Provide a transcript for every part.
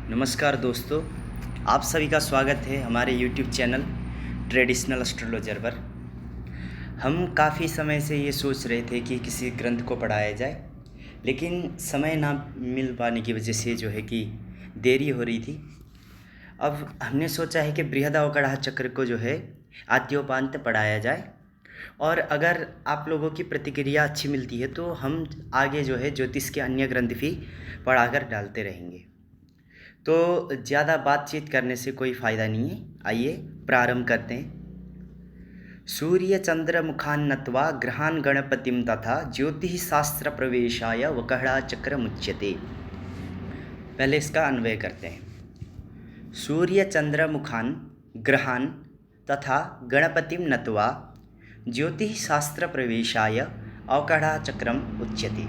नमस्कार दोस्तों, आप सभी का स्वागत है हमारे YouTube चैनल ट्रेडिशनल एस्ट्रोलॉजर पर। हम काफ़ी समय से ये सोच रहे थे कि किसी ग्रंथ को पढ़ाया जाए, लेकिन समय ना मिल पाने की वजह से जो है कि देरी हो रही थी। अब हमने सोचा है कि बृहदावकड़ाह चक्र को जो है आद्योपांत पढ़ाया जाए, और अगर आप लोगों की प्रतिक्रिया अच्छी मिलती है तो हम आगे जो है ज्योतिष के अन्य ग्रंथ भी पढ़ाकर डालते रहेंगे। तो ज़्यादा बातचीत करने से कोई फ़ायदा नहीं है, आइए प्रारंभ करते हैं। सूर्य चंद्र मुखान नत्वा ग्रहान गणपतिम तथा ज्योतिष शास्त्र प्रवेशाय वकड़ा चक्र मुच्यते। पहले इसका अन्वय करते हैं। सूर्य चंद्र मुखान ग्रहान तथा गणपतिम नत्वा ज्योतिष शास्त्र प्रवेशाय अवकड़ा चक्रम उच्यते।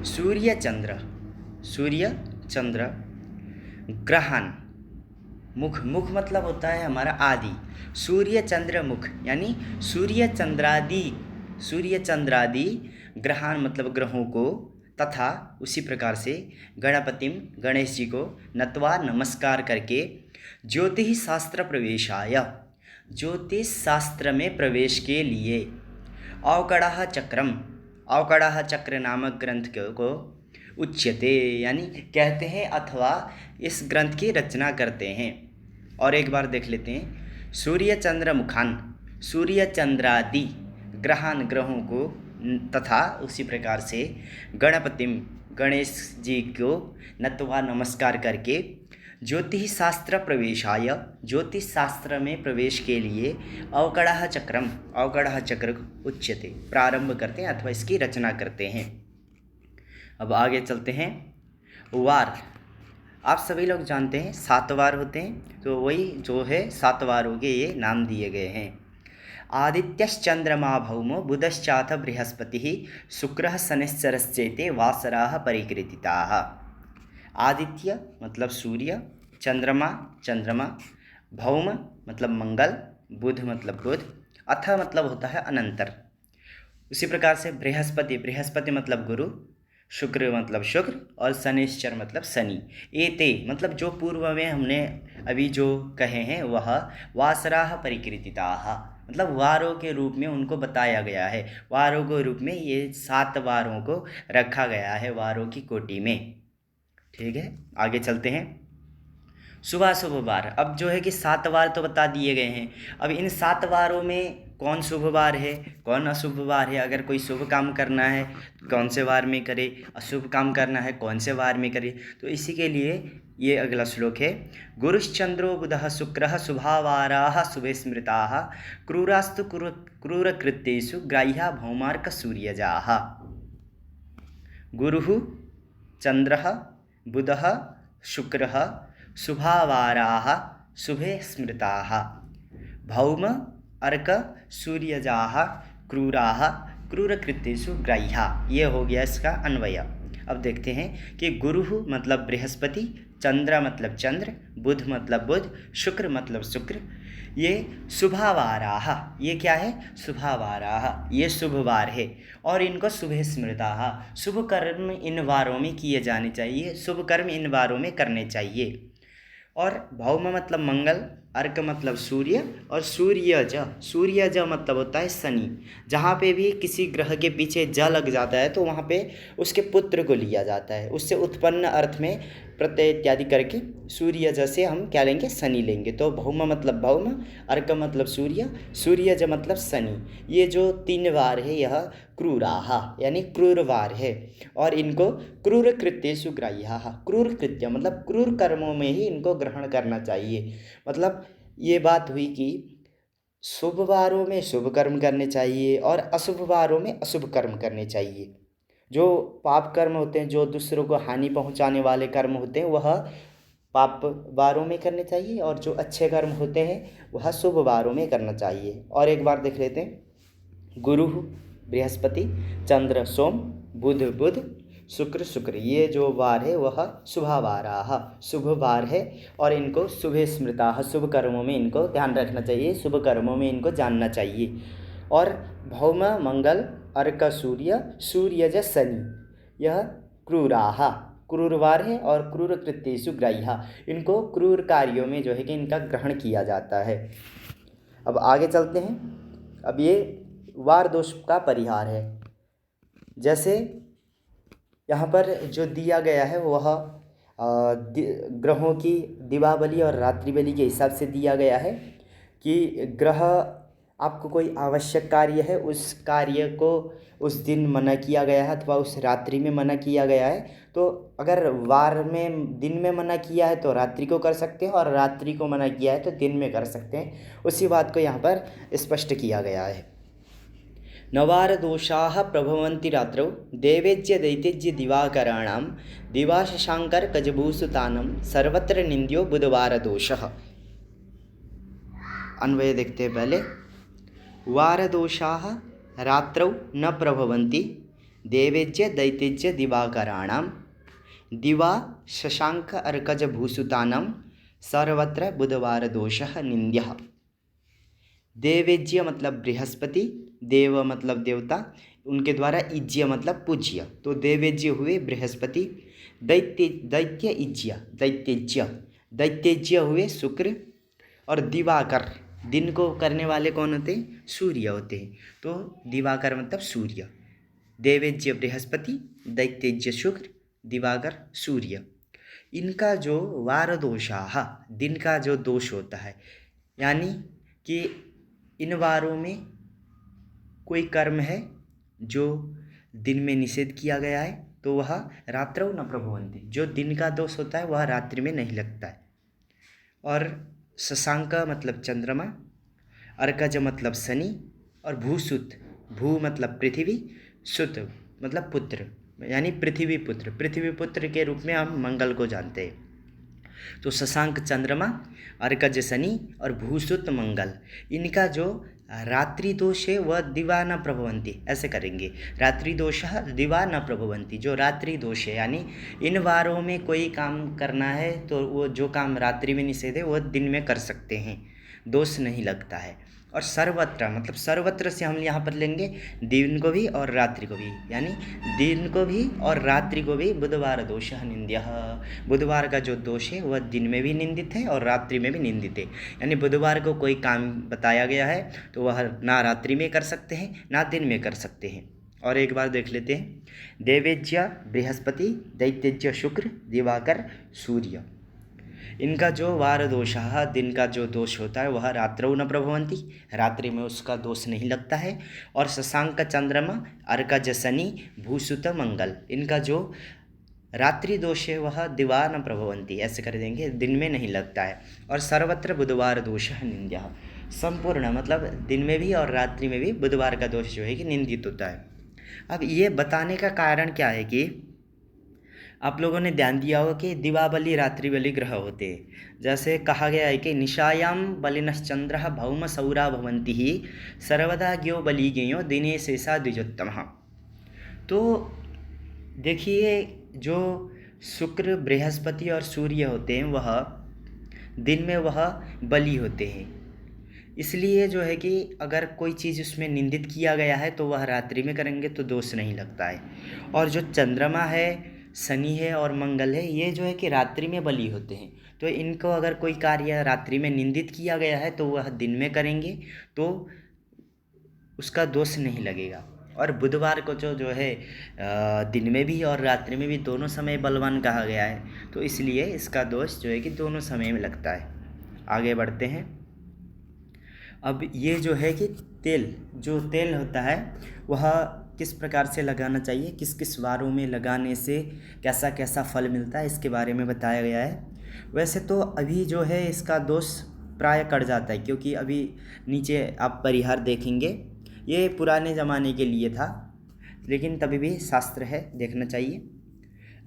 सूर्य चंद्र ग्रहान, मुख मतलब होता है हमारा आदि। सूर्य चंद्र मुख यानी सूर्य चंद्रादि ग्रहान मतलब ग्रहों को, तथा उसी प्रकार से गणपतिम गणेश जी को नत्वा नमस्कार करके ज्योतिष शास्त्र प्रवेशाय, ज्योतिष शास्त्र में प्रवेश के लिए अवकड़ाह चक्र नामक ग्रंथ को उच्यते यानी कहते हैं, अथवा इस ग्रंथ की रचना करते हैं। और एक बार देख लेते हैं। सूर्य चंद्र मुखान, सूर्य चंद्रादि ग्रहान ग्रहों को, तथा उसी प्रकार से गणपतिम गणेश जी को नत्वा नमस्कार करके ज्योतिष शास्त्र प्रवेशाय, ज्योतिष शास्त्र में प्रवेश के लिए अवकड़ाह चक्र उच्यते प्रारंभ करते हैं अथवा इसकी रचना करते हैं। अब आगे चलते हैं। वार, आप सभी लोग जानते हैं 7 वार होते हैं, तो वही जो है 7 वारों के ये नाम दिए गए हैं। आदित्यश्चंद्रमा भौमो बुधश्चाथ बृहस्पतिः शुक्रः शनिश्चरश्चेते वासराः परिकृतिताः। आदित्य मतलब सूर्य, चंद्रमा, भौम मतलब मंगल, बुध मतलब बुध, अथ मतलब होता है अनंतर। उसी प्रकार से बृहस्पति मतलब गुरु, शुक्र मतलब शुक्र, और शनिश्चर मतलब शनि। एते मतलब जो पूर्व में हमने अभी जो कहे हैं वह वासराः परिकृतिताः मतलब वारों के रूप में उनको बताया गया है। वारों के रूप में ये 7 वारों को रखा गया है वारों की कोटि में। ठीक है, आगे चलते हैं। शुभ वार, अब जो है कि 7 वार तो बता दिए गए हैं। अब इन 7 वारों में कौन शुभ वार है, कौन अशुभ वार है। अगर कोई शुभ काम करना है कौन से वार में करे, अशुभ काम करना है कौन से वार में करे, तो इसी के लिए ये अगला श्लोक है। गुरुश्चंद्रो बुधः शुक्रः शुभावाराः शुभे स्मृताः क्रूरास्तु क्रूरकृत्येषु ग्राह्या भौमार्क सूर्यजाः। गुरुः चंद्रः बुधः शुक्रः शुभावाराः शुभे स्मृताः भौम अर्क सूर्यजाः क्रूराः क्रूरकृत्येषु ग्राह्या। ये हो गया इसका अन्वय। अब देखते हैं कि गुरु मतलब बृहस्पति, चंद्र मतलब चंद्र, बुध मतलब बुध, शुक्र मतलब शुक्र। ये शुभावाराः, ये क्या है, शुभावाराः, ये शुभ वार है, और इनको शुभे स्मृताः, शुभ कर्म इन वारों में किए जाने चाहिए, शुभ कर्म इन वारों में करने चाहिए। और भौम मतलब मंगल, अर्क मतलब सूर्य, और सूर्यज मतलब होता है शनि। जहाँ पे भी किसी ग्रह के पीछे ज लग जाता है तो वहाँ पे उसके पुत्र को लिया जाता है, उससे उत्पन्न अर्थ में प्रत्यय इत्यादि करके सूर्यज से हम क्या लेंगे, शनि लेंगे। तो भौम मतलब भौम, अर्क मतलब सूर्यज मतलब शनि। ये जो 3 वार है यह क्रूराः यानी क्रूर वार है, और इनको क्रूर कृत्येषु ग्राह्याः, क्रूर कृत्य मतलब क्रूर कर्मों में ही इनको ग्रहण करना चाहिए। मतलब ये बात हुई कि शुभ वारों में शुभ कर्म करने चाहिए और अशुभ वारों में अशुभ कर्म करने चाहिए। जो पाप कर्म होते हैं, जो दूसरों को हानि पहुंचाने वाले कर्म होते हैं, वह पाप वारों में करने चाहिए, और जो अच्छे कर्म होते हैं वह शुभ वारों में करना चाहिए। और एक बार देख लेते हैं। गुरु बृहस्पति, चंद्र सोम, बुध शुक्र, ये जो वार है वह शुभावाराः शुभ वार है, और इनको शुभे स्मृताः शुभ कर्मों में इनको ध्यान रखना चाहिए, शुभ कर्मों में इनको जानना चाहिए। और भौम मंगल, अर्क सूर्यज शनि, यह क्रूराः क्रूरवार है और क्रूर कृत्येषु ग्राह्या, इनको क्रूर कार्यों में जो है कि इनका ग्रहण किया जाता है। अब आगे चलते हैं। अब ये वार दोष का परिहार है। जैसे यहाँ पर जो दिया गया है वह ग्रहों की दिवाबली और रात्रि बलि के हिसाब से दिया गया है कि ग्रह आपको कोई आवश्यक कार्य है, उस कार्य को उस दिन मना किया गया है अथवा उस रात्रि में मना किया गया है। तो अगर वार में दिन में मना किया है तो रात्रि को कर सकते हैं और रात्रि को मना किया है तो दिन में कर सकते हैं। उसी बात को यहाँ पर स्पष्ट किया गया है। नवार दोषाः प्रभवन्ति रात्रौ देवेज्य दैतेज्य दिवाकराणां दिवाशशांकर कजभूसुतानं सर्वत्र निंद्यो बुधवार दोषः। अन्वय देखते हैं पहले। वार दोषाः रात्रौ न प्रभवन्ति देवेज्य दैतेज्य दिवाकराणां दिवा शशांक अर्कज भूसुतानं सर्वत्र बुधवार दोषः निंद्यः। देवेज्य मतलब बृहस्पति, देव मतलब देवता, उनके द्वारा इज्य मतलब पूज्य, तो देवेज्य हुए बृहस्पति, दैत्येज्य हुए शुक्र, और दिवाकर, दिन को करने वाले कौन होते हैं? सूर्य होते हैं। तो दिवाकर मतलब सूर्य। देवेज्य बृहस्पति, दैत्येज्य शुक्र, दिवाकर सूर्य। इनका जो वार दोषाः, दिन का जो दोष होता है, यानी कि इन वारों में कोई कर्म है जो दिन में निषेध किया गया है तो वह रात्रौ न प्रभवन्ति, जो दिन का दोष होता है वह रात्रि में नहीं लगता है। और शशांक मतलब चंद्रमा, अर्कज मतलब शनि, और भूसुत, भू मतलब पृथ्वी, सुत मतलब पुत्र, यानी पृथ्वी पुत्र, पृथ्वी पुत्र के रूप में हम मंगल को जानते हैं। तो शशांक चंद्रमा, अर्कज शनि और भूसुत मंगल, इनका जो रात्रि दोष है वह दिवा न प्रभवन्ति, ऐसे करेंगे। रात्रि दोष दिवा न प्रभवन्ति, जो रात्रि दोष है, यानी इन वारों में कोई काम करना है तो वो जो काम रात्रि में निषेध है वह दिन में कर सकते हैं, दोष नहीं लगता है। और सर्वत्र मतलब सर्वत्र से हम यहाँ पर लेंगे दिन को भी और रात्रि को भी, यानी दिन को भी और रात्रि को भी बुधवार दोषः निंद्यः। बुधवार का जो दोष है वह दिन में भी निंदित है और रात्रि में भी निंदित है, यानी बुधवार को कोई काम बताया गया है तो वह ना रात्रि में कर सकते हैं ना दिन में कर सकते हैं। और एक बार देख लेते हैं। देवेज्य बृहस्पति, दैत्येज्य शुक्र, दिवाकर सूर्य, इनका जो वार दोषः, दिन का जो दोष होता है वह रात्रौ न प्रभवन्ति, रात्रि में उसका दोष नहीं लगता है। और शशांक चंद्रमा, अर्कज शनि, भूसुत मंगल, इनका जो रात्रि दोष है वह दिवा न प्रभवन्ति, ऐसे कर देंगे, दिन में नहीं लगता है। और सर्वत्र बुधवार दोषः निंद्यः, संपूर्ण मतलब दिन में भी और रात्रि में भी बुधवार का दोष जो है कि निंदित होता है। अब ये बताने का कारण क्या है कि आप लोगों ने ध्यान दिया होगा कि दिवाबली रात्रि बलि ग्रह होते हैं। जैसे कहा गया है कि निशायाम बलिनश्चंद्रः भौम सौरा भवन्ति ही सर्वदा ज्ञो बलि ज्ञेयो दिने शेषा द्विजोत्तमः। तो देखिए, जो शुक्र, बृहस्पति और सूर्य होते हैं वह दिन में वह बलि होते हैं, इसलिए जो है कि अगर कोई चीज़ उसमें निंदित किया गया है तो वह रात्रि में करेंगे तो दोष नहीं लगता है। और जो चंद्रमा है, शनि है और मंगल है, ये जो है कि रात्रि में बलि होते हैं, तो इनको अगर कोई कार्य रात्रि में निंदित किया गया है तो वह दिन में करेंगे तो उसका दोष नहीं लगेगा। और बुधवार को जो है दिन में भी और रात्रि में भी दोनों समय बलवान कहा गया है, तो इसलिए इसका दोष जो है कि दोनों समय में लगता है। आगे बढ़ते हैं। अब ये जो है कि जो तेल होता है वह किस प्रकार से लगाना चाहिए, किस किस वारों में लगाने से कैसा कैसा फल मिलता है, इसके बारे में बताया गया है। वैसे तो अभी जो है इसका दोष प्राय कट जाता है, क्योंकि अभी नीचे आप परिहार देखेंगे, ये पुराने ज़माने के लिए था, लेकिन तभी भी शास्त्र है, देखना चाहिए।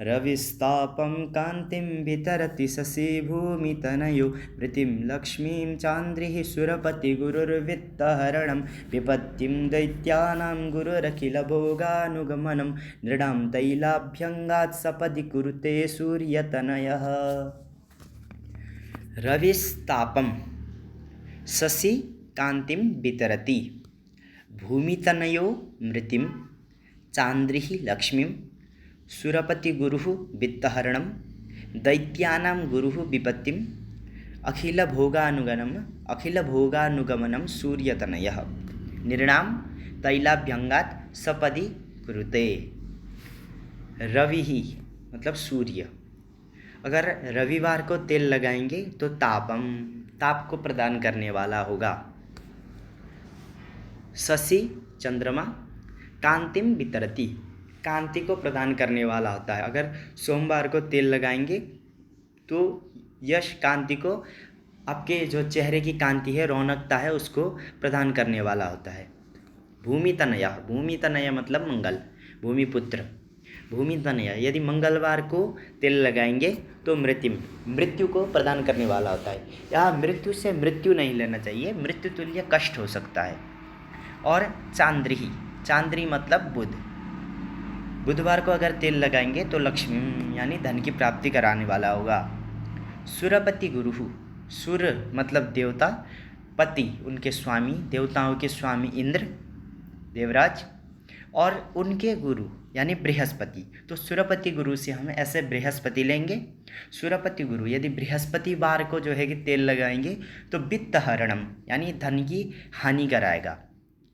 रविस्तापं कांतिं वितरति शशि भूमि तनयो मृतिं लक्ष्मीं चांद्रिः सुरपति गुरुर्वित्तहरणं विपत्तिं दैत्यानां गुरुरखिल भोगानुगमनं नृणां तैलाभ्यंगात् सपदि कुरुते सूर्यतनयः। रविस्तापं शशि कांतिं वितरति भूमितनयो मृतिं चांद्रिः लक्ष्मीं सुरपति गुरुः वित्तहरणं दैत्यानां गुरुः विपत्तिम् अखिलभोगानुगमनं सूर्यतनयः नृणां तैलाभ्यंगात् सपदि कुरुते। रवि ही मतलब सूर्य, अगर रविवार को तेल लगाएंगे तो ताप को प्रदान करने वाला होगा। शशि चंद्रमा कांतिम वितरति, कांति को प्रदान करने वाला होता है। अगर सोमवार को तेल लगाएंगे तो यश कांति को, आपके जो चेहरे की कांति है, रौनकता है, उसको प्रदान करने वाला होता है। भूमि तनय मतलब मंगल, भूमिपुत्र, भूमि तनय यदि मंगलवार को तेल लगाएंगे तो मृत्यु को प्रदान करने वाला होता है। यहाँ मृत्यु से मृत्यु नहीं लेना चाहिए, मृत्यु तुल्य कष्ट हो सकता है। और चांद्री मतलब बुधवार को अगर तेल लगाएंगे तो लक्ष्मी यानी धन की प्राप्ति कराने वाला होगा। सुरपति गुरुः, सुर मतलब देवता, पति उनके स्वामी, देवताओं के स्वामी इंद्र देवराज, और उनके गुरु यानी बृहस्पति। तो सुरपति गुरु से हम ऐसे बृहस्पति लेंगे। सुरपति गुरु यदि बृहस्पतिवार को जो है कि तेल लगाएंगे तो वित्तहरणम यानी धन की हानि कराएगा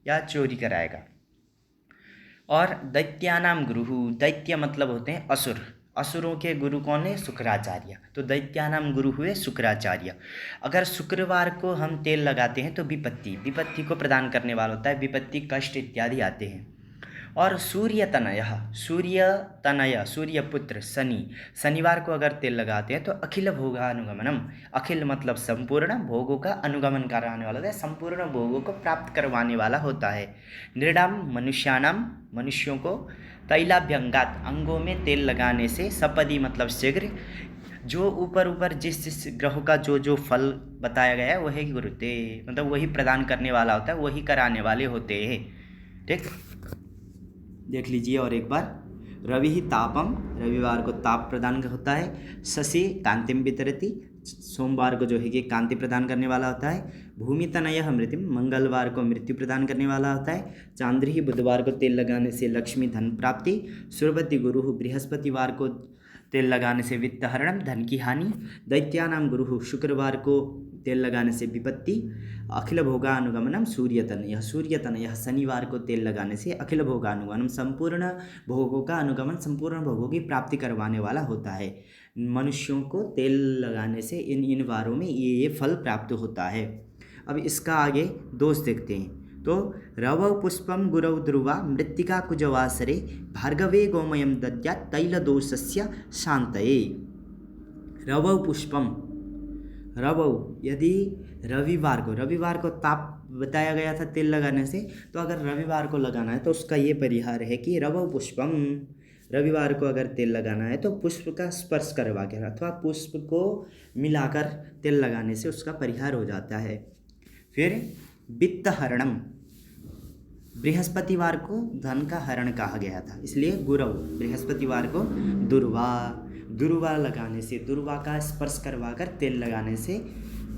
या चोरी कराएगा। और दैत्यानाम गुरुः, दैत्य मतलब होते हैं असुर, असुरों के गुरु कौन है? शुक्राचार्य। तो दैत्यानाम गुरु हुए शुक्राचार्य। अगर शुक्रवार को हम तेल लगाते हैं तो विपत्ति को प्रदान करने वाला होता है, विपत्ति कष्ट इत्यादि आते हैं। और सूर्यतनय सूर्यपुत्र शनिवार को अगर तेल लगाते हैं तो अखिल भोगानुगमनम, अखिल मतलब संपूर्ण, भोगों का अनुगमन कराने वाला होता है, संपूर्ण भोगों को प्राप्त करवाने वाला होता है। नृणाम मनुष्यों को, तैलाभ्यंगात अंगों में तेल लगाने से, सपदी मतलब शीघ्र, जो ऊपर जिस ग्रह का जो फल बताया गया है वही गुरुते मतलब वही प्रदान करने वाला होता है, वही कराने वाले होते हैं। ठीक, देख लीजिए और एक बार। रवि ही तापम, रविवार को ताप प्रदान होता है। शशि कांतिम वितरति, सोमवार को जो है कि कांति प्रदान करने वाला होता है। भूमि तनयः मृतिम, मंगलवार को मृत्यु प्रदान करने वाला होता है। चांद्री, बुधवार को तेल लगाने से लक्ष्मी धन प्राप्ति। सुरपति गुरु, बृहस्पतिवार को तेल लगाने से वित्तहरणम धन की हानि। दैत्यानाम गुरु, शुक्रवार को तेल लगाने से विपत्ति। अखिल भोगानुगमनम सूर्यतनयः शनिवार को तेल लगाने से अखिल भोगानुगमनम संपूर्ण भोगों का अनुगमन, संपूर्ण भोगों की प्राप्ति करवाने वाला होता है। मनुष्यों को तेल लगाने से इन वारों में ये फल प्राप्त होता है। अब इसका आगे दोष देखते हैं। तो रवौ पुष्पम गुरौ ध्रुवा मृत्तिका कुजवासरे भार्गवे गोमयम दद्यात् तैलदोषस्य शान्तये। रवौ पुष्पम, रवौ यदि रविवार को ताप बताया गया था तेल लगाने से, तो अगर रविवार को लगाना है तो उसका ये परिहार है कि रवौ पुष्पम, रविवार को अगर तेल लगाना है तो पुष्प का स्पर्श करवा कर अथवा पुष्प को मिलाकर तेल लगाने से उसका परिहार हो जाता है। फिर वित्तहरणम, बृहस्पतिवार को धन का हरण कहा गया था, इसलिए गुरव, बृहस्पतिवार को दुर्वा लगाने से, दुर्वा का स्पर्श करवा कर तेल लगाने से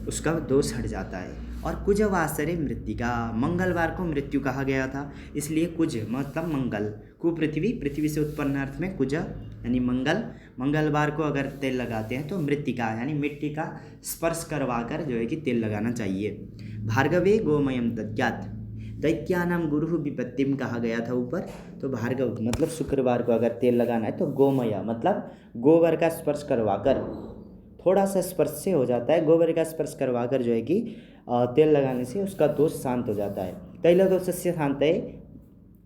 उसका दोष हट जाता है। और कुजवासरे मृत्तिका, मंगलवार को मृत्यु कहा गया था, इसलिए कुज मतलब मंगल, कुपृथ्वी, पृथ्वी से उत्पन्न अर्थ में कुज यानी मंगलवार को अगर तेल लगाते हैं तो मृत्तिका यानी मिट्टी का स्पर्श करवा कर जो है कि तेल लगाना चाहिए। भार्गवे गोमयम दद्यात्, दैत्यानाम गुरु विपत्तिम कहा गया था ऊपर, तो भार्गव मतलब शुक्रवार को अगर तेल लगाना है तो गोमय मतलब गोबर का स्पर्श करवा कर, थोड़ा सा स्पर्श से हो जाता है, गोबर का स्पर्श करवा कर जो है कि तेल लगाने से उसका दोष शांत हो जाता है। तैल दोष से शांत है,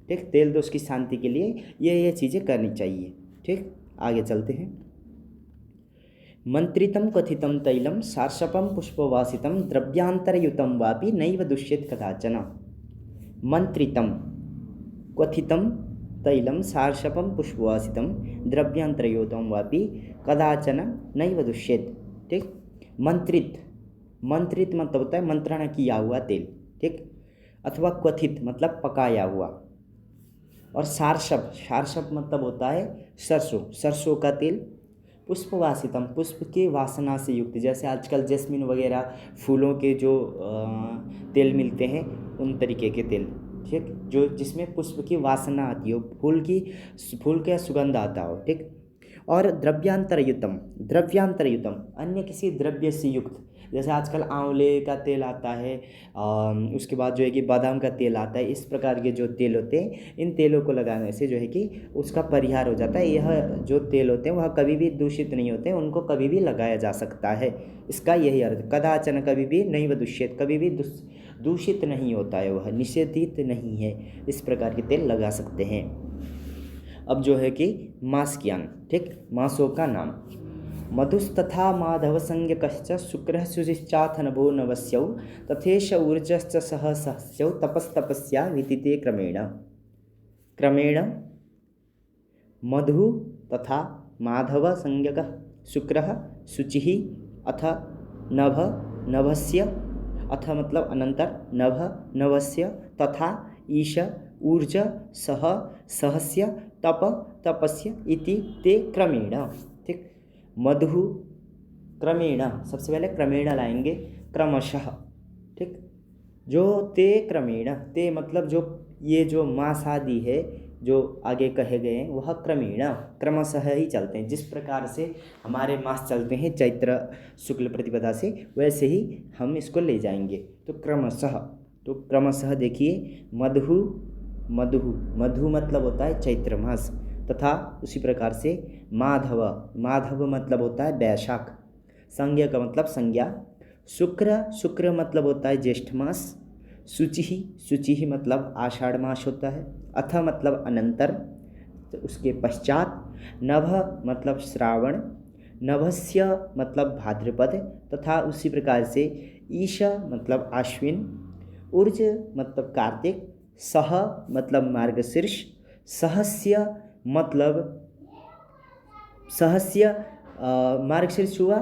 ठीक, तेल दोष की शांति के लिए ये चीज़ें करनी चाहिए। ठीक, आगे चलते हैं। मंत्रितम क्वथितम तैलम सार्षपम पुष्पवासितम द्रव्यांतरयुतम वापि नैव दुष्येत कदाचन। मंत्रितम क्वथितम तैलम सार्षपम पुष्पवासितम द्रव्यांतरयुतम वापि कदाचन नैव दुष्येत। ठीक, मंत्रित मतलब होता है मंत्रणा किया हुआ तेल, ठीक, अथवा क्वथित मतलब पकाया हुआ। और सार्षप मतलब होता है सरसों का तेल। पुष्पवासितम, पुष्प के वासना से युक्त, जैसे आजकल जैस्मिन वगैरह फूलों के जो तेल मिलते हैं उन तरीके के तेल। ठीक, जो जिसमें पुष्प की वासना आती हो, फूल का सुगंध आता हो, ठीक। और द्रव्यांतरयुतम अन्य किसी द्रव्य से युक्त, जैसे आजकल आंवले का तेल आता है, उसके बाद जो है कि बादाम का तेल आता है। इस प्रकार के जो तेल होते हैं, इन तेलों को लगाने से जो है कि उसका परिहार हो जाता है। यह जो तेल होते हैं वह कभी भी दूषित नहीं होते, उनको कभी भी लगाया जा सकता है। इसका यही अर्थ, कदाचन कभी भी नहीं दूषित, कभी भी दूषित नहीं होता है, वह निषेधित नहीं है। इस प्रकार के तेल लगा सकते हैं। अब जो है कि मास ज्ञान, ठीक, मासों का नाम। मधुस्तथा माधव संज्ञकश्च शुक्रः शुचिश्चाथ नभो नवस्यौ तथेश ऊर्जश्च सह सहस्यौ तपस्तपस्या विदिते क्रमेण मधु तथा माधव संज्ञकः शुक्रः शुचिः अथ नभ नभस्य, अथ मतलब अनंतर, नभ नभस्य, तथा ईश ऊर्ज सह सहस्य तप तपस्य इति ते क्रमेण, ठीक। मधु क्रमेण, सबसे पहले क्रमेण लाएंगे, क्रमशः, ठीक। जो ते क्रमेण, ते मतलब जो ये जो मास आदि है जो आगे कहे गए हैं वह क्रमेण क्रमशः ही चलते हैं। जिस प्रकार से हमारे मास चलते हैं चैत्र शुक्ल प्रतिपदा से, वैसे ही हम इसको ले जाएंगे। तो क्रमशः देखिए, मधु मधु मधु मतलब होता है चैत्र मास, तथा उसी प्रकार से माधव, माधव मतलब होता है वैशाख, संज्ञा का मतलब संज्ञा, शुक्र मतलब होता है ज्येष्ठ मास, शुचि मतलब आषाढ़ मास होता है, अथ मतलब अनंतर, तो उसके पश्चात, नभ मतलब श्रावण, नभस्य मतलब भाद्रपद, तथा उसी प्रकार से ईश मतलब आश्विन, ऊर्ज मतलब कार्तिक, सह मतलब मार्गशीर्ष, सहस्य मतलब सहस्य मार्गशीर्ष हुआ,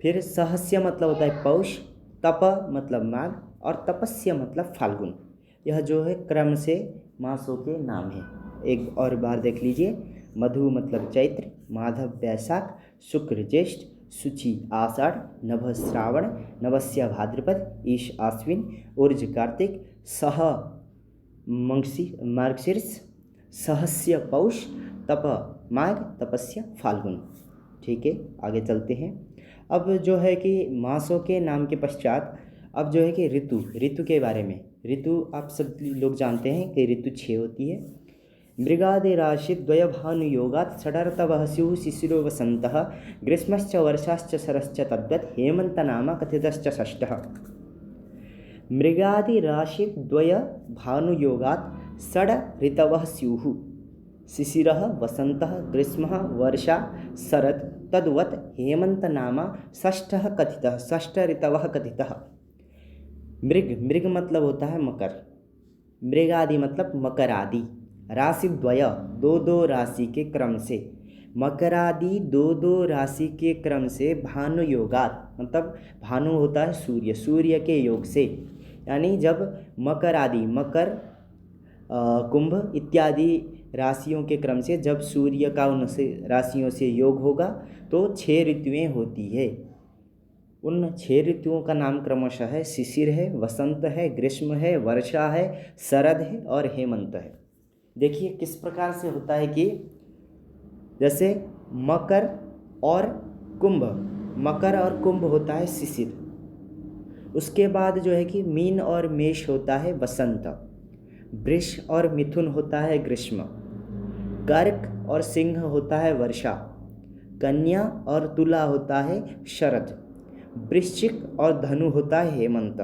फिर सहस्य मतलब होता है पौष, तप मतलब माघ, और तपस्य मतलब फाल्गुन। यह जो है क्रम से मासों के नाम है। एक और बार देख लीजिए, मधु मतलब चैत्र, माधव वैशाख, शुक्र ज्येष्ठ, शुचि आषाढ़, नभ श्रावण, नभस्य भाद्रपद, ईश आश्विन, ऊर्ज कार्तिक, सह मार्गशीर्ष, सहस्य पौष, तप माघ, तपस्य फाल्गुन। ठीक है, आगे चलते हैं। अब जो है कि मासों के नाम के पश्चात अब जो है कि ऋतु के बारे में। ऋतु आप सब लोग जानते हैं कि ऋतु 6 होती है। मृगादिराशि द्वयभानुयोगात् षडर्तवः स्युः शिशिरो वसन्तः ग्रीष्मश्च वर्षाश्च शरश्च तद्वत् हेमन्त नाम कथितश्च षष्ठः। मृगादिराशि द्वयभानुयोगात् षड् ऋतवः स्युः शिशिरः वसन्तः ग्रीष्मः वर्षा शरत् तद्वत् हेमन्त नाम षष्ठः कथितः, षष्ठ ऋतवः कथितः। मृग मतलब होता है मकर, मृगादि मतलब मकर आदि, राशि द्वय दो राशि के क्रम से, मकरादि दो राशि के क्रम से, भानु योगात मतलब भानु होता है सूर्य के योग से, यानी जब मकर आदि मकर कुंभ इत्यादि राशियों के क्रम से जब सूर्य का उनसे राशियों से योग होगा तो 6 ऋतुएं होती है। उन 6 ऋतुओं का नाम क्रमशः है शिशिर है, वसंत है, ग्रीष्म है, वर्षा है, शरद है और हेमंत है। देखिए किस प्रकार से होता है कि जैसे मकर और कुंभ होता है शिशिर, उसके बाद जो है कि मीन और मेष होता है वसंत, वृष और मिथुन होता है ग्रीष्म, कर्क और सिंह होता है वर्षा, कन्या और तुला होता है शरद, वृश्चिक और धनु होता है हेमंत।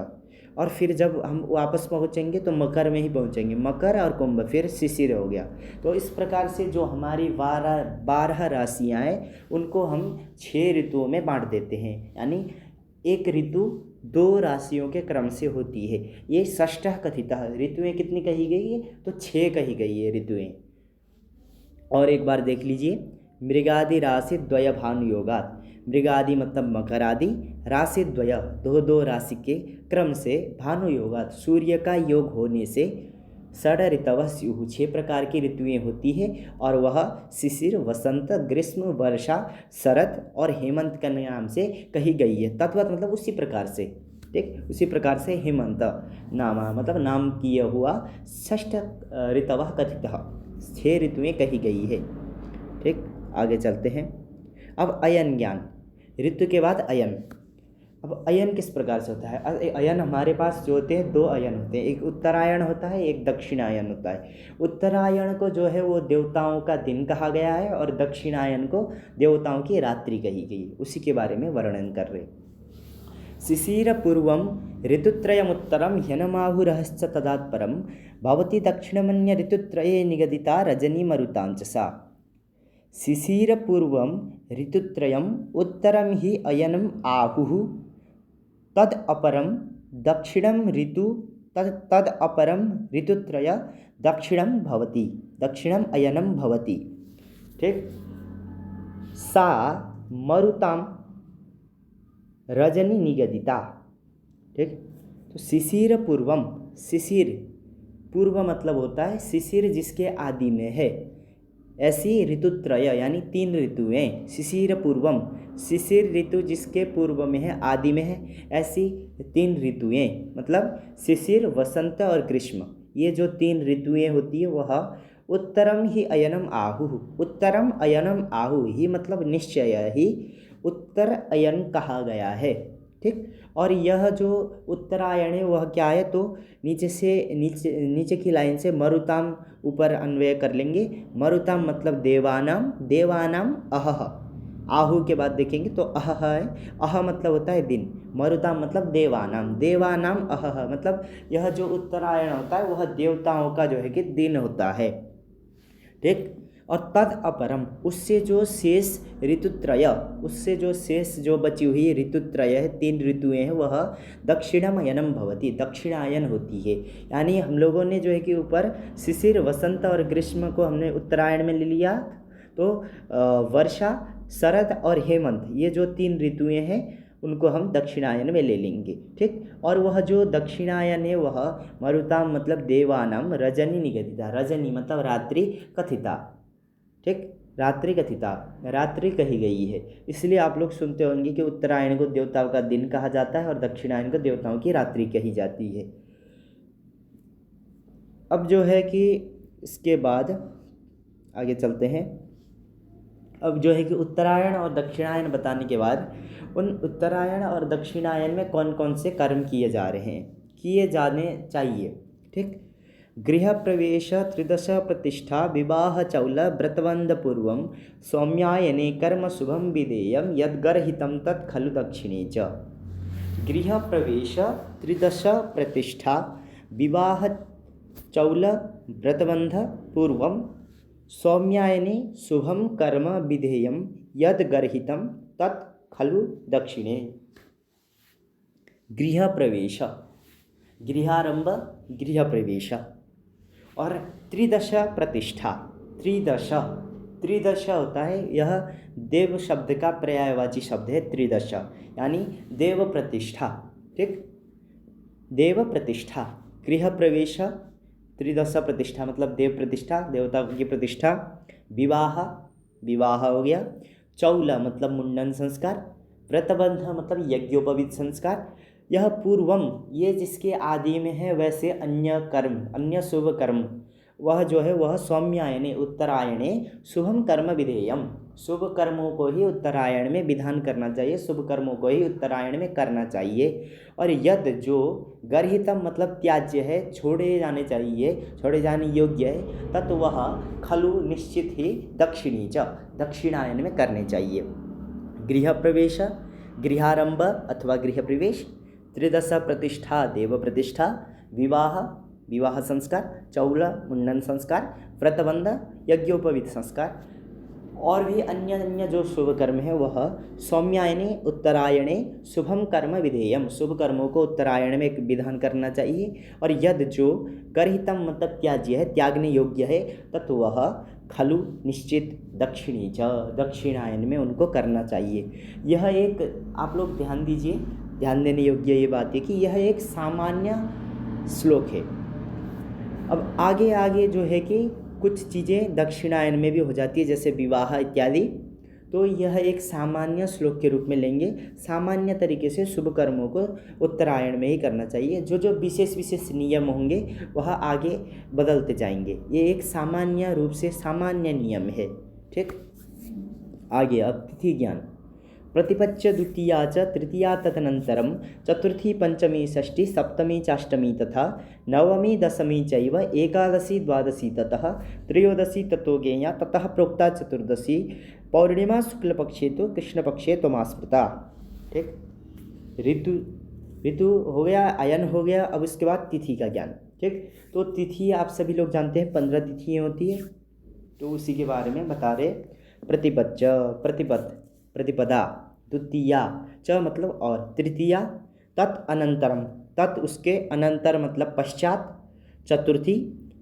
और फिर जब हम वापस पहुँचेंगे तो मकर में ही पहुँचेंगे, मकर और कुंभ, फिर शिशिर हो गया। तो इस प्रकार से जो हमारी 12 राशियाँ हैं उनको हम 6 ऋतुओं में बांट देते हैं, यानी एक ऋतु 2 राशियों के क्रम से होती है। ये षष्ठः कथितः, ऋतुएं कितनी कही गई है तो 6 कही गई है ऋतुएं। और एक बार देख लीजिए, मृगादि राशि द्वय भानु योगात, मृगादि मतलब मकर आदि, राशि द्वय दो राशि के क्रम से, भानु योगात सूर्य का योग होने से, षड ऋतवः स्युः 6 प्रकार की ऋतुएं होती है और वह शिशिर, वसंत, ग्रीष्म, वर्षा, शरद और हेमंत के नाम से कही गई है। तद्वत् मतलब उसी प्रकार से। ठीक। उसी प्रकार से हेमंत नामा मतलब नाम किया हुआ षष्ठ ऋतवः कथितः, 6 ऋतुएं कही गई है। ठीक, आगे चलते हैं। अब अयन ज्ञान, ऋतु के बाद अयन। अब अयन किस प्रकार से होता है? अयन हमारे पास जो होते हैं 2 अयन होते हैं, एक उत्तरायण होता है, एक दक्षिणायन होता है। उत्तरायण को जो है वो देवताओं का दिन कहा गया है और दक्षिणायन को देवताओं की रात्रि कही गई, उसी के बारे में वर्णन कर रहे। शिशिर पूर्वम ऋतुत्रयमुत्तरम ह्यनमाहुरहश्च तदात्परम भवति दक्षिणमन्य ऋतुत्रये निगदिता रजनी मरुतांच सा। शिशिर पूर्वम ऋतुत्रयम उत्तरम ही अयनम आहुः तद अपरम दक्षिणम ऋतु तद अपरम ऋतुत्रय दक्षिणम भवति, दक्षिणम अयनम भवति। ठीक। सा मरुताम रजनी निगदिता। ठीक। तो शिशिर पूर्वम, शिशिर पूर्व मतलब होता है शिशिर जिसके आदि में है, ऐसी ऋतुत्रय यानी 3 ऋतुएं। शिशिर पूर्वम, शिशिर ऋतु जिसके पूर्व में है, आदि में है, ऐसी 3 ऋतुएं मतलब शिशिर, वसंत और ग्रीष्म। ये जो 3 ऋतुएं होती है वह उत्तरम ही अयनम आहुः, उत्तरम अयनम आहुः ही मतलब निश्चय ही उत्तर अयन कहा गया है। ठीक। और यह जो उत्तरायण है वह क्या है? तो नीचे की लाइन से मरुताम ऊपर अन्वय कर लेंगे। मरुताम मतलब देवानाम, देवानाम अहह, आहु के बाद देखेंगे तो अह है, अह मतलब होता है दिन, मरुताम मतलब देवानाम, देवानाम अहह मतलब यह जो उत्तरायण होता है वह देवताओं का जो है कि दिन होता है। ठीक। और तद अपरम, उससे जो शेष ऋतुत्रय, उससे जो शेष जो बची हुई ऋतुत्रय है, 3 ऋतुएं हैं, वह दक्षिणायनम भवति, दक्षिणायन होती है। यानी हम लोगों ने जो है कि ऊपर शिशिर, वसंत और ग्रीष्म को हमने उत्तरायण में ले लिया, तो वर्षा, शरद और हेमंत ये जो 3 ऋतुएं हैं उनको हम दक्षिणायन में ले लेंगे। ठीक। और वह जो दक्षिणायन है वह मरुताम मतलब देवानाम रजनी निगदिता, रजनी मतलब रात्रि कथिता। ठीक, रात्रि कथिता, रात्रि कही गई है। इसलिए आप लोग सुनते होंगे कि उत्तरायण को देवताओं का दिन कहा जाता है और दक्षिणायन को देवताओं की रात्रि कही जाती है। अब जो है कि इसके बाद आगे चलते हैं। अब जो है कि उत्तरायण और दक्षिणायन बताने के बाद उन उत्तरायण और दक्षिणायन में कौन कौन से कर्म किए जा रहे हैं, किए जाने चाहिए। ठीक। गृह प्रवेश, त्रिदश प्रतिष्ठा, विवाह चौल, व्रतबंध पूर्वम, सौम्यायने कर्म शुभम विधेयम यद्गर्हितं तत् खलु दक्षिणे च। गृह प्रवेश, त्रिदश प्रतिष्ठा, विवाह चौल, व्रतबंध पूर्वम, सौम्यायने शुभम कर्म विधेयम यद्गर्हितं तत् खलु दक्षिणे। गृह प्रवेश, गृहारंभ, गृह प्रवेश और त्रिदश प्रतिष्ठा। त्रिदश, त्रिदश होता है, यह देव शब्द का पर्यायवाची शब्द है। त्रिदश यानी देव प्रतिष्ठा। ठीक, देव प्रतिष्ठा, गृह प्रवेश, त्रिदश प्रतिष्ठा मतलब देव प्रतिष्ठा, देवता की प्रतिष्ठा। विवाह, विवाह हो गया। चौल मतलब मुंडन संस्कार। व्रतबंध मतलब यज्ञोपवीत संस्कार। यह पूर्वम, ये जिसके आदि में है, वैसे अन्य कर्म, अन्य शुभ कर्म वह जो है वह सौम्यायने उत्तरायणे शुभम कर्म विधेयम, शुभ कर्मों को ही उत्तरायण में विधान करना चाहिए, शुभ कर्मों को ही उत्तरायण में करना चाहिए। और यद जो गर्हितम मतलब त्याज्य है, छोड़े जाने चाहिए, छोड़े जाने योग्य है, तत् वह खलु निश्चित ही दक्षिणी च, दक्षिणायन में करने चाहिए। गृह प्रवेश, गृहारंभ अथवा गृह प्रवेश, त्रिदश प्रतिष्ठा देव प्रतिष्ठा, विवाह विवाह संस्कार, चौल मुंडन संस्कार, व्रतबंध यज्ञोपवीत संस्कार और भी अन्य अन्य जो शुभ कर्म है वह सौम्यायने उत्तरायणे शुभम कर्म विधेयम, शुभ कर्मों को उत्तरायण में विधान करना चाहिए। और यद जो गर्हितम मतलब त्याज्य है, त्यागने योग्य है, तत् वह खलु निश्चित दक्षिणी च, दक्षिणायन में उनको करना चाहिए। यह एक आप लोग ध्यान दीजिए, ध्यान देने योग्य ये बात है कि यह एक सामान्य श्लोक है। अब आगे आगे जो है कि कुछ चीज़ें दक्षिणायन में भी हो जाती है, जैसे विवाह इत्यादि, तो यह एक सामान्य श्लोक के रूप में लेंगे। सामान्य तरीके से शुभ कर्मों को उत्तरायण में ही करना चाहिए। जो जो विशेष विशेष नियम होंगे वह आगे बदलते जाएंगे। ये एक सामान्य रूप से सामान्य नियम है। ठीक, आगे अब तिथि ज्ञान। प्रतिपच्च द्वितीया च तृतीया तदनन्तरं चतुर्थी पंचमी षष्ठी सप्तमी चाष्टमी तथा नवमी दशमी चैव एकादशी द्वादशी ततः त्रयोदशी ततो ज्ञेया ततः प्रोक्ता चतुर्दशी पौर्णिमा शुक्लपक्षे तो कृष्णपक्षे त्वमास्मृता। ठीक, ऋतु ऋतु हो गया, अयन हो गया। अब उसके बाद तिथि का ज्ञान। ठीक, तो तिथि आप सभी लोग जानते हैं 15 तिथियाँ होती है, तो उसी के बारे में बता रहे। प्रतिपच्च प्रतिपदा, द्वितीया च मतलब और, तृतीया तत् अनंतरम, तत् उसके अनंतर मतलब पश्चात, चतुर्थी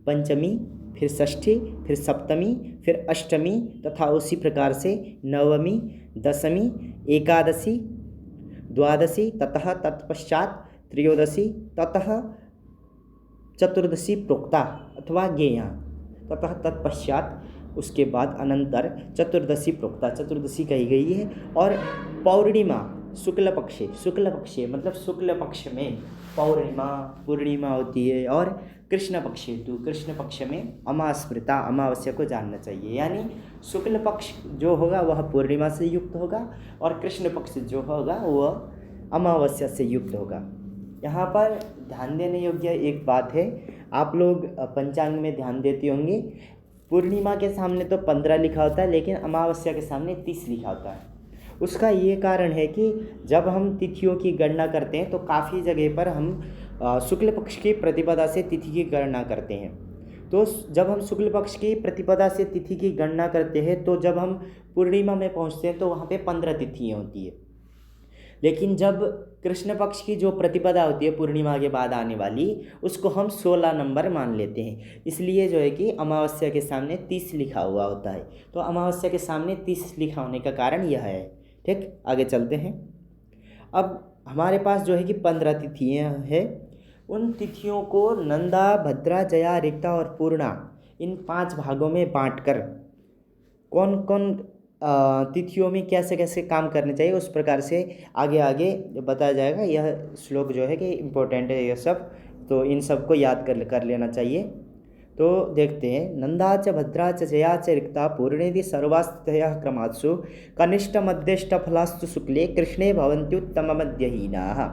पंचमी, फिर षष्ठी, फिर सप्तमी, फिर अष्टमी तथा उसी प्रकार से नवमी दशमी एकादशी द्वादशी ततः तत्पश्चात त्रयोदशी ततः चतुर्दशी प्रोक्ता अथवा ज्ञेया ततः तत्पश्चात उसके बाद अनंतर चतुर्दशी प्रोक्ता, चतुर्दशी कही गई है। और पौर्णिमा शुक्ल पक्षे मतलब शुक्ल पक्ष में पूर्णिमा होती है। और कृष्ण पक्ष में अमास्मृता, अमावस्या को जानना चाहिए। यानी शुक्ल पक्ष जो होगा वह पूर्णिमा से युक्त होगा और कृष्ण पक्ष जो होगा वह अमावस्या से युक्त होगा। यहाँ पर ध्यान देने योग्य एक बात है, आप लोग पंचांग में ध्यान देते होंगे, पूर्णिमा के सामने तो 15 लिखा होता है लेकिन अमावस्या के सामने 30 लिखा होता है। उसका ये कारण है कि जब हम तिथियों की गणना करते हैं तो काफ़ी जगह पर हम शुक्ल पक्ष की प्रतिपदा से तिथि की गणना करते हैं। तो जब हम शुक्ल पक्ष की प्रतिपदा से तिथि की गणना करते हैं तो जब हम पूर्णिमा में पहुंचते हैं तो वहाँ पे 15 तिथियाँ होती है। लेकिन जब कृष्ण पक्ष की जो प्रतिपदा होती है पूर्णिमा के बाद आने वाली, उसको हम 16 नंबर मान लेते हैं। इसलिए जो है कि अमावस्या के सामने 30 लिखा हुआ होता है। तो अमावस्या के सामने 30 लिखा होने का कारण यह है। ठीक, आगे चलते हैं। अब हमारे पास जो है कि 15 तिथियाँ हैं। उन तिथियों को नंदा, भद्रा, जया, रिक्ता और पूर्णा इन 5 भागों में बांटकर कौन कौन तिथियों में कैसे कैसे काम करने चाहिए उस प्रकार से आगे बताया जाएगा। यह श्लोक जो है कि इम्पोर्टेंट है, यह सब तो इन सब को याद कर लेना चाहिए। तो देखते हैं। नंदा च भद्रा च जया च रिक्ता पूर्णेति सर्वास्तिथयः क्रमात्सु कनिष्ठ मध्यष्ट फलास्तु शुक्ले कृष्णे भवन्त्युत्तममध्यहीनाः।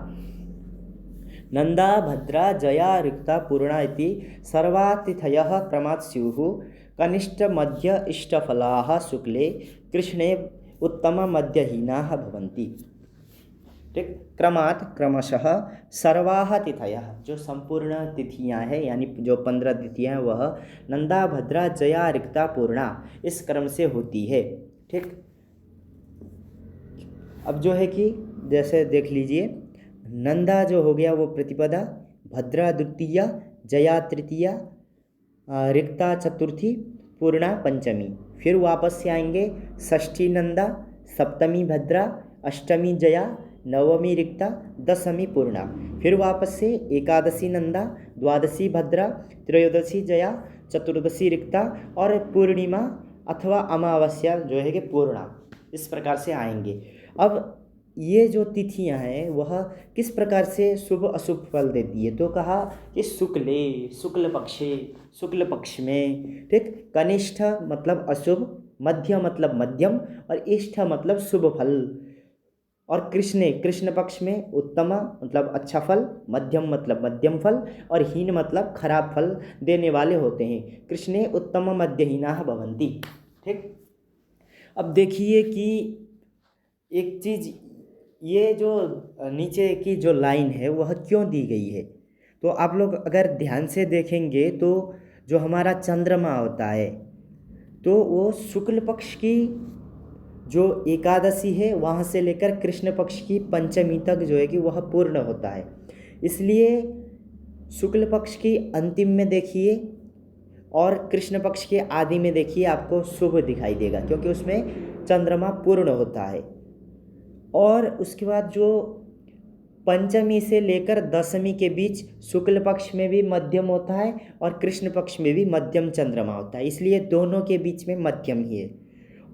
नंदा भद्रा जया रिक्ता पूर्णा इति सर्वातिथयः क्रमात् स्युः कनिष्ठ मध्य इष्टफलाः शुक्ले कृष्णे उत्तम मध्यहीनाः भवन्ति। ठीक, क्रमात् क्रमशः सर्वाः तिथयः, जो संपूर्ण तिथियां हैं यानी जो 15 तिथियां हैं वह नंदा भद्रा जया रिक्ता पूर्णा इस क्रम से होती है। ठीक, अब जो है कि जैसे देख लीजिए, नंदा जो हो गया वो प्रतिपदा, भद्रा द्वितीया, जया तृतीया, रिक्ता चतुर्थी, पूर्णा पंचमी। फिर वापस से आएंगे षष्ठी नंदा, सप्तमी भद्रा, अष्टमी जया, नवमी रिक्ता, दशमी पूर्णा। फिर वापस से एकादशी नंदा, द्वादशी भद्रा, त्रयोदशी जया, चतुर्दशी रिक्ता और पूर्णिमा अथवा अमावस्या जो है कि पूर्णा। इस प्रकार से आएंगे। अब ये जो तिथियां हैं वह किस प्रकार से शुभ अशुभ फल देती है, तो कहा कि शुक्ल पक्ष में। ठीक, कनिष्ठ मतलब अशुभ, मध्य मतलब मध्यम और इष्ट मतलब शुभ फल। और कृष्ण पक्ष में उत्तम मतलब अच्छा फल, मध्यम मतलब मध्यम फल और हीन मतलब खराब फल देने वाले होते हैं। कृष्णे उत्तम मध्यहीनाः भवन्ति। ठीक, अब देखिए कि एक चीज़, ये जो नीचे की जो लाइन है वह क्यों दी गई है, तो आप लोग अगर ध्यान से देखेंगे तो जो हमारा चंद्रमा होता है तो वो शुक्ल पक्ष की जो एकादशी है वहाँ से लेकर कृष्ण पक्ष की पंचमी तक जो है कि वह पूर्ण होता है। इसलिए शुक्ल पक्ष की अंतिम में देखिए और कृष्ण पक्ष के आदि में देखिए, आपको शुभ दिखाई देगा क्योंकि उसमें चंद्रमा पूर्ण होता है। और उसके बाद जो पंचमी से लेकर दशमी के बीच शुक्ल पक्ष में भी मध्यम होता है और कृष्ण पक्ष में भी मध्यम चंद्रमा होता है, इसलिए दोनों के बीच में मध्यम ही है।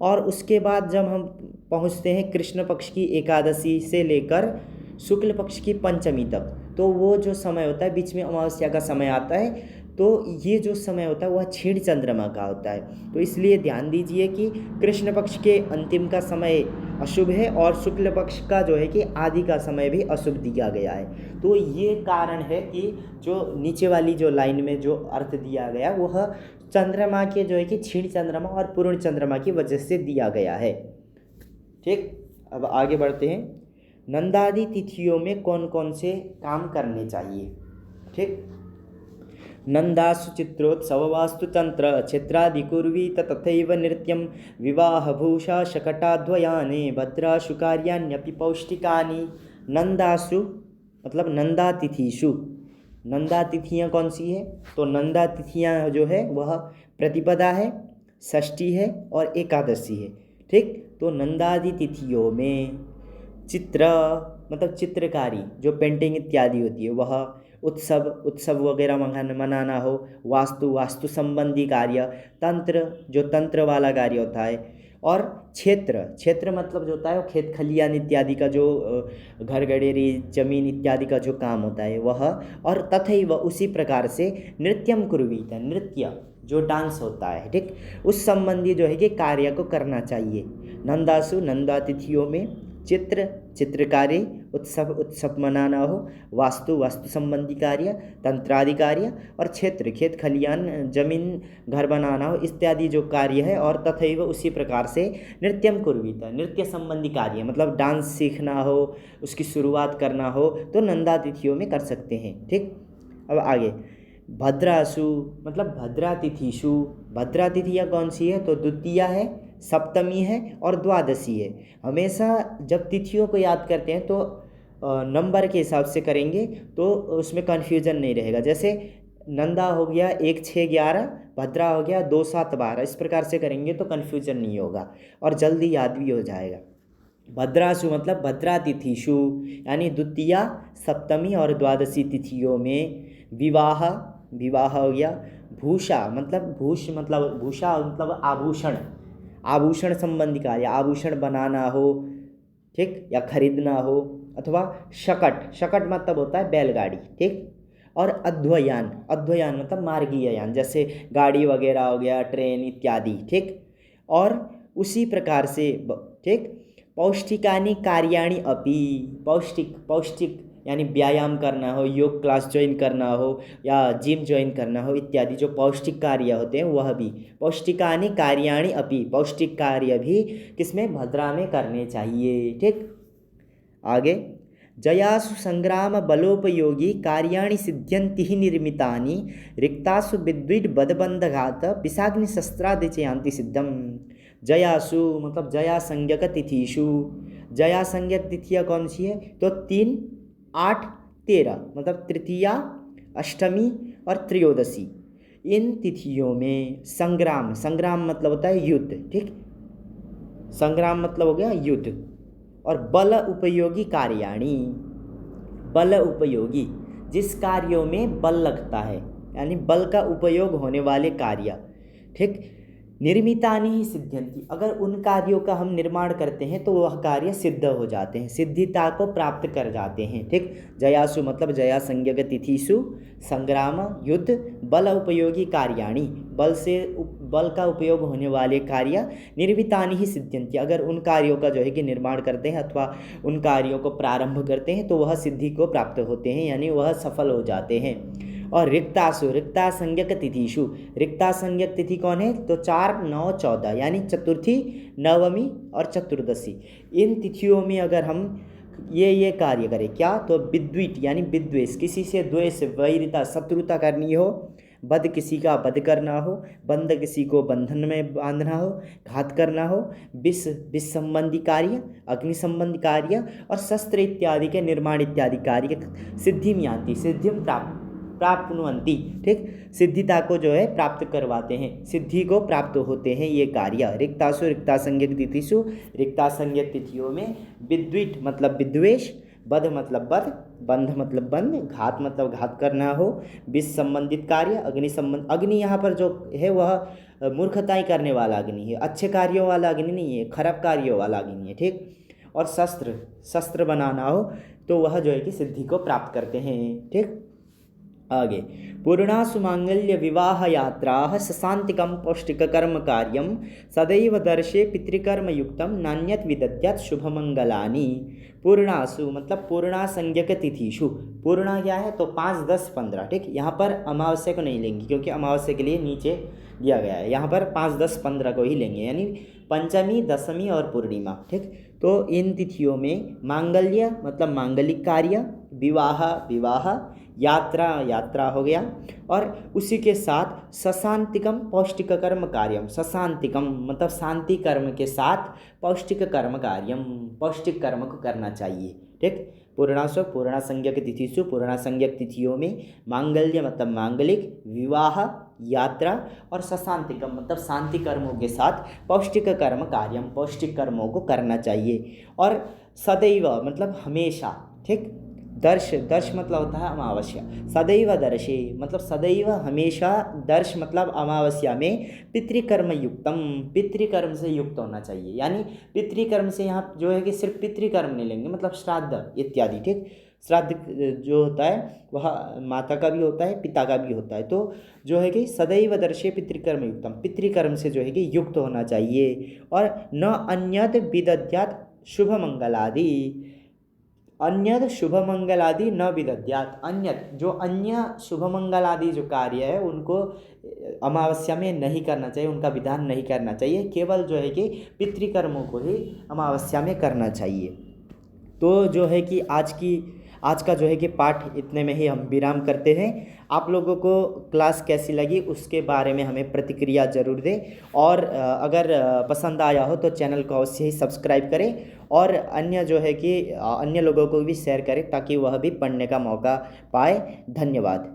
और उसके बाद जब हम पहुँचते हैं कृष्ण पक्ष की एकादशी से लेकर शुक्ल पक्ष की पंचमी तक, तो वो जो समय होता है बीच में अमावस्या का समय आता है, तो ये जो समय होता है वह क्षीण चंद्रमा का होता है। तो इसलिए ध्यान दीजिए कि कृष्ण पक्ष के अंतिम का समय अशुभ है और शुक्ल पक्ष का जो है कि आदि का समय भी अशुभ दिया गया है। तो ये कारण है कि जो नीचे वाली जो लाइन में जो अर्थ दिया गया वह चंद्रमा के जो है कि क्षीण चंद्रमा और पूर्ण चंद्रमा की वजह से दिया गया है। ठीक, अब आगे बढ़ते हैं। नंदादि तिथियों में कौन कौन से काम करने चाहिए। ठीक, नंदासु चित्रोत्सव वास्तुतंत्र क्षेत्रादि कुर्वीत तथैव नृत्यं विवाहभूषा शकटाद्वयाने भद्राशु कार्याण्यपि पौष्टिकानि। नंदासु मतलब नंदा तिथिषु, नंदा तिथियाँ कौन सी है, तो नंदा तिथियाँ जो है वह प्रतिपदा है, षष्ठी है और एकादशी है। ठीक, तो नंदादि तिथियों में चित्र मतलब चित्रकारी जो पेंटिंग इत्यादि होती है वह, उत्सव वगैरह मनाना हो, वास्तु संबंधी कार्य, तंत्र जो तंत्र वाला कार्य होता है, और क्षेत्र मतलब जो होता है वो खेत खलियान इत्यादि का जो घर गडेरी जमीन इत्यादि का जो काम होता है वह, और तथैव उसी प्रकार से नृत्यम कुर्वीत, नृत्य जो डांस होता है, ठीक, उस संबंधी जो है कि कार्य को करना चाहिए। नंदासु नंदा तिथियों में चित्रकारी, उत्सव मनाना हो, वास्तु संबंधी कार्य, तंत्रादि कार्य, और खेत खलियान जमीन घर बनाना हो इत्यादि जो कार्य है, और तथैव उसी प्रकार से नृत्यम कुर्वीत, नृत्य संबंधी कार्य मतलब डांस सीखना हो, उसकी शुरुआत करना हो तो नंदा तिथियों में कर सकते हैं। ठीक, अब आगे भद्रासु मतलब भद्रा तिथिषु, भद्रा तिथियाँ कौन सी है, तो द्वितीया है, सप्तमी है और द्वादशी है। हमेशा जब तिथियों को याद करते हैं तो नंबर के हिसाब से करेंगे तो उसमें कन्फ्यूजन नहीं रहेगा। जैसे नंदा हो गया 1 6 11, भद्रा हो गया 2 7 12, इस प्रकार से करेंगे तो कन्फ्यूजन नहीं होगा और जल्दी याद भी हो जाएगा। भद्रासु मतलब भद्रा तिथिषु यानी द्वितीया, सप्तमी और द्वादशी तिथियों में विवाह हो गया, भूषा मतलब भूषा मतलब आभूषण संबंधी कार्य, आभूषण बनाना हो, ठीक, या खरीदना हो, अथवा शकट मतलब होता है बैलगाड़ी, ठीक, और अध्वयान मतलब मार्गीय यान जैसे गाड़ी वगैरह हो गया, ट्रेन इत्यादि, ठीक, और उसी प्रकार से ठीक, पौष्टिकानि कार्याणि अपि, पौष्टिक यानी व्यायाम करना हो, योग क्लास ज्वाइन करना हो या जिम ज्वाइन करना हो इत्यादि जो पौष्टिक कार्य होते हैं वह भी, पौष्टिकानि कार्याणि अपि, पौष्टिक कार्य भी किसमें, भद्रा में करने चाहिए। ठीक, आगे जयासु संग्राम बलोपयोगी कार्याणि सिद्ध्यन्ति हि निर्मितानि रिक्तासु विद्विड बदबंधघात पिशाग्नि शस्त्रादि च यान्ति सिद्धम। जयासु मतलब जया संज्ञक तिथिषु, जया संज्ञक तिथियाँ कौन सी है, तो 3 8 13 मतलब तृतीया, अष्टमी और त्रयोदशी, इन तिथियों में संग्राम मतलब होता है युद्ध, ठीक, संग्राम मतलब हो गया युद्ध, और बल उपयोगी कार्याणि, बल उपयोगी जिस कार्यों में बल लगता है यानी बल का उपयोग होने वाले कार्य, ठीक, निर्मितानि ही सिद्ध्यन्ति, अगर उन कार्यों का हम निर्माण करते हैं तो वह कार्य सिद्ध हो जाते हैं, सिद्धिता को प्राप्त कर जाते हैं। ठीक, जयासु मतलब जया संज्ञक तिथिषु संग्राम युद्ध, बल उपयोगी कार्याणि बल का उपयोग होने वाले कार्य, निर्मितानि ही सिद्ध्यन्ति, अगर उन कार्यों का जो है कि निर्माण करते हैं अथवा उन कार्यों को प्रारंभ करते हैं तो वह सिद्धि को प्राप्त होते हैं यानी वह सफल हो जाते हैं। और रिक्ता संज्ञक तिथिषु, रिक्ता संज्ञक तिथि कौन है, तो 4 9 14 यानी चतुर्थी, नवमी और चतुर्दशी, इन तिथियों में अगर हम ये कार्य करें क्या, तो विद्विट यानी विद्वेष, किसी से द्वेष वैरिता शत्रुता करनी हो, बद किसी का बद करना हो, बंध किसी को बंधन में बांधना हो, घात करना हो, विष संबंधी कार्य, अग्नि संबंधी कार्य और शस्त्र इत्यादि के निर्माण इत्यादि कार्य सिद्धि में आती, सिद्धिम प्राप्नुवन्ति, ठीक, सिद्धिता को जो है प्राप्त करवाते हैं, सिद्धि को प्राप्त होते हैं ये कार्य। रिक्ता संज्ञक तिथिषु, रिक्ता संज्ञक तिथियों में विद्विट मतलब विद्वेष, बध मतलब बध, बंध मतलब बंध, घात मतलब घात करना हो, विष संबंधित कार्य, अग्नि संबंध, अग्नि यहाँ पर जो है वह मूर्खताई करने वाला अग्नि है, अच्छे कार्यों वाला अग्नि नहीं है, खराब कार्यों वाला अग्नि है, ठीक। और शस्त्र, शस्त्र बनाना हो तो वह जो है कि सिद्धि को प्राप्त करते हैं, ठीक। आगे, पूर्णासु मांगल्य विवाह यात्रा सशांतिकम पौष्टिककर्म कार्यम सदैव दर्शे पितृकर्म युक्तम नान्यत विदद्यात् शुभमंगलानि। पूर्णासु मतलब पूर्णा संज्ञक तिथिषु, पूर्णा क्या है तो 5, 10, 15, ठीक। यहाँ पर अमावस्या को नहीं लेंगे क्योंकि अमावस्या के लिए नीचे दिया गया है, यहाँ पर 5, 10, 15 को ही लेंगे, यानी पंचमी, दशमी और पूर्णिमा, ठीक। तो इन तिथियों में मांगल्य मतलब मांगलिक कार्य, विवाह विवाह, यात्रा यात्रा हो गया, और उसी के साथ सशांतिकम पौष्टिक कर्म कार्यम, सशांतिकम मतलब शांति कर्म के साथ पौष्टिक कर्म कार्यम, पौष्टिक कर्म को करना चाहिए, ठीक। पूर्णासु पूर्णा संज्ञक तिथिषु, पूर्णा संज्ञक तिथियों में मांगल्य मतलब मांगलिक, विवाह, यात्रा और सशांतिकम मतलब शांति कर्मों के साथ पौष्टिक कर्म कार्यम, पौष्टिक कर्मों को करना चाहिए। और सदैव मतलब हमेशा, ठीक। दर्श, दर्श मतलब होता है अमावस्या, सदैव दर्शे मतलब सदैव हमेशा, दर्श मतलब अमावस्या में पितृकर्म युक्तम, पितृकर्म से युक्त होना चाहिए, यानी पितृकर्म से यहाँ जो है कि सिर्फ पितृकर्म नहीं लेंगे, मतलब श्राद्ध इत्यादि, ठीक। श्राद्ध जो होता है वह माता का भी होता है, पिता का भी होता है, तो जो है कि सदैव दर्शे पितृकर्म युक्तम, पितृकर्म से जो है कि युक्त होना चाहिए। और न अन्यद विदद्यात् शुभ मंगलादि, अन्यद शुभ मंगल आदि न विदद्यात्, अन्यद जो अन्य शुभ मंगल आदि जो कार्य है उनको अमावस्या में नहीं करना चाहिए, उनका विधान नहीं करना चाहिए, केवल जो है कि पितृकर्मों को ही अमावस्या में करना चाहिए। तो जो है कि आज का जो है कि पाठ इतने में ही हम विराम करते हैं। आप लोगों को क्लास कैसी लगी उसके बारे में हमें प्रतिक्रिया ज़रूर दें, और अगर पसंद आया हो तो चैनल को अवश्य ही सब्सक्राइब करें, और अन्य जो है कि अन्य लोगों को भी शेयर करें ताकि वह भी पढ़ने का मौका पाए। धन्यवाद।